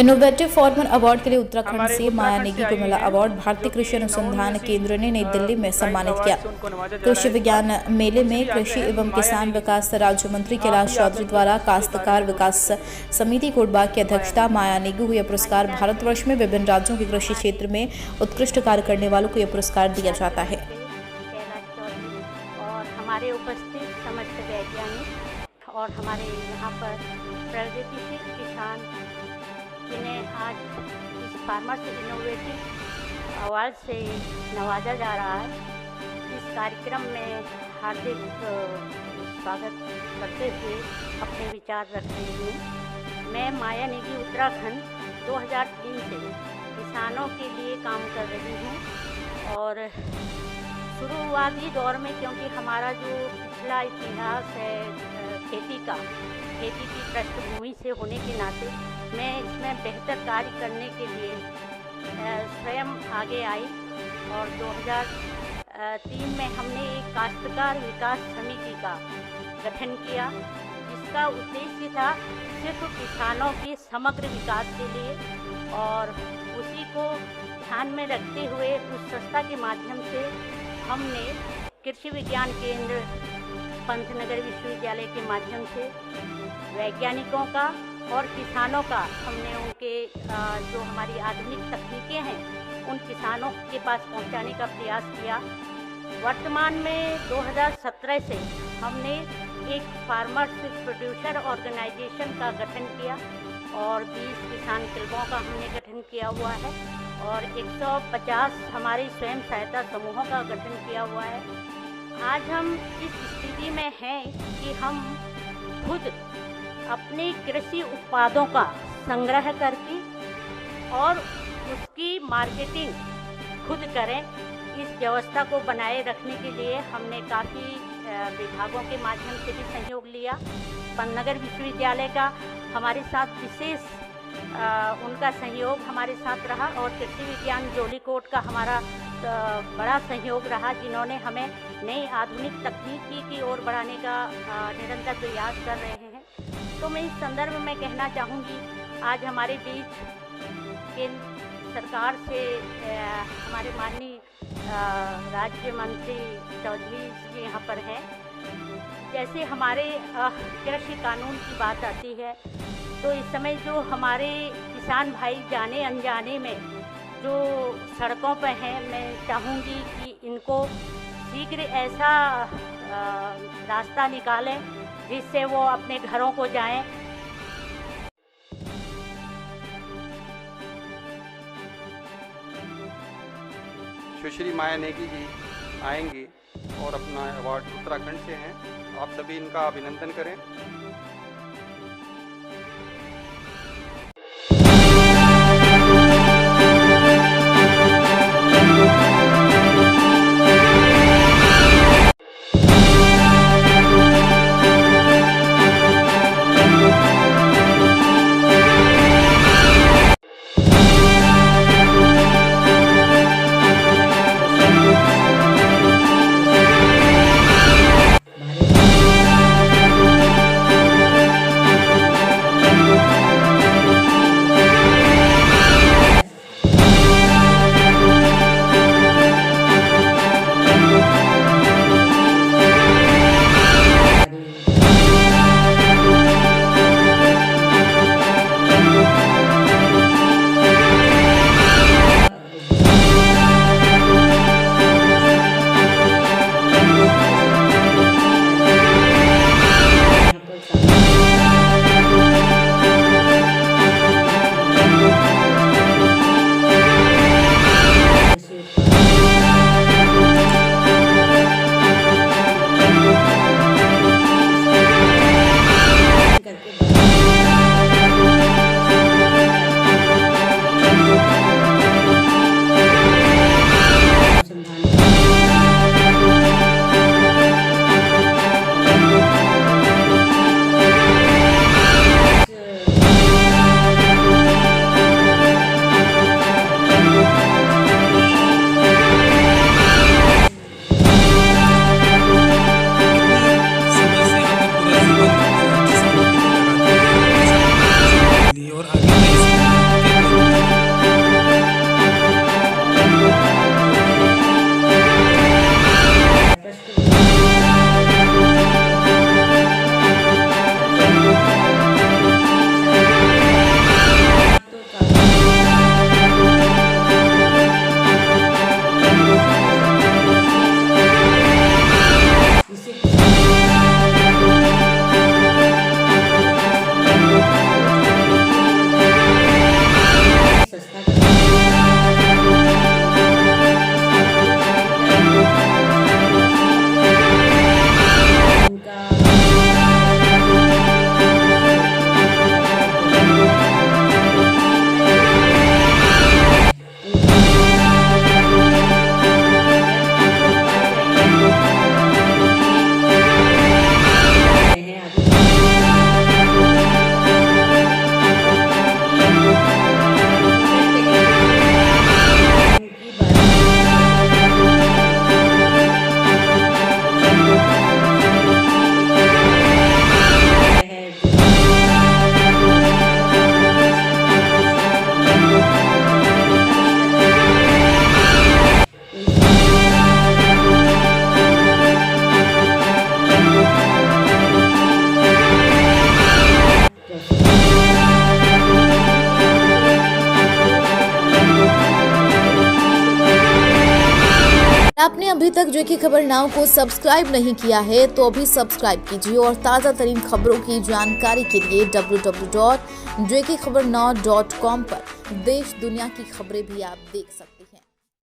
Innovative farmer award के लिए उत्तराखंड से माया नेगी को मिला अवार्ड। भारतीय कृषि अनुसंधान केंद्र ने नई दिल्ली में सम्मानित किया। कृषि विज्ञान मेले में कृषि एवं किसान विकास राज्य मंत्री कैलाश चौधरी द्वारा काश्तकार विकास समिति कोटबा की अध्यक्षता माया नेगी को यह पुरस्कार भारतवर्ष में विभिन्न राज्यों के कृषि क्षेत्र में उत्कृष्ट कार्य करने वालों को यह पुरस्कार दिया जाता है। और हमारे उपस्थित समस्त वैज्ञानिक और हमारे यहाँ पर प्रगतिशील किसान जिन्हें आज इस फार्मर्स इनोवेटिव अवार्ड से नवाजा जा रहा है, इस कार्यक्रम में हार्दिक स्वागत करते हुए अपने विचार रख रही हूँ। मैं माया नेगी उत्तराखंड 2003 से किसानों के लिए काम कर रही हूँ और शुरुआती दौर में क्योंकि हमारा जो पिछला इतिहास है खेती की पृष्ठभूमि से होने के नाते मैं इसमें बेहतर कार्य करने के लिए स्वयं आगे आई और 2003 में हमने एक काश्तकार विकास समिति का गठन किया, जिसका उद्देश्य था सिर्फ किसानों के समग्र विकास के लिए। और उसी को ध्यान में रखते हुए उस संस्था के माध्यम से हमने कृषि विज्ञान केंद्र पंतनगर विश्वविद्यालय के माध्यम से वैज्ञानिकों का और किसानों का हमने उनके जो हमारी आधुनिक तकनीकें हैं उन किसानों के पास पहुंचाने का प्रयास किया। वर्तमान में 2017 से हमने एक फार्मर्स प्रोड्यूसर ऑर्गेनाइजेशन का गठन किया और 20 किसान क्लबों का हमने गठन किया हुआ है और 150 हमारे स्वयं सहायता समूहों का गठन किया हुआ है। आज हम इस स्थिति में हैं कि हम खुद अपने कृषि उत्पादों का संग्रह करके और उसकी मार्केटिंग खुद करें। इस व्यवस्था को बनाए रखने के लिए हमने काफ़ी विभागों के माध्यम से भी सहयोग लिया। पंतनगर विश्वविद्यालय का हमारे साथ विशेष उनका सहयोग हमारे साथ रहा और कृषि विज्ञान जोलीकोट का हमारा बड़ा सहयोग रहा, जिन्होंने हमें नई आधुनिक तकनीकी की ओर बढ़ाने का निरंतर प्रयास कर रहे हैं। तो मैं इस संदर्भ में कहना चाहूँगी, आज हमारे बीच केंद्र सरकार से हमारे माननीय राज्य मंत्री चौधरी जी यहाँ पर हैं। जैसे हमारे कृषि कानून की बात आती है तो इस समय जो हमारे किसान भाई जाने अनजाने में जो सड़कों पर हैं, मैं चाहूँगी कि इनको शीघ्र ऐसा रास्ता निकालें जिससे वो अपने घरों को जाएं। सुश्री माया नेगी जी आएंगी और अपना अवार्ड उत्तराखंड से हैं, आप सभी इनका अभिनंदन करें। आपने अभी तक जो की खबर नाउ को सब्सक्राइब नहीं किया है तो अभी सब्सक्राइब कीजिए और ताज़ा तरीन खबरों की जानकारी के लिए www.jkhabarnow.com पर देश दुनिया की खबरें भी आप देख सकते हैं।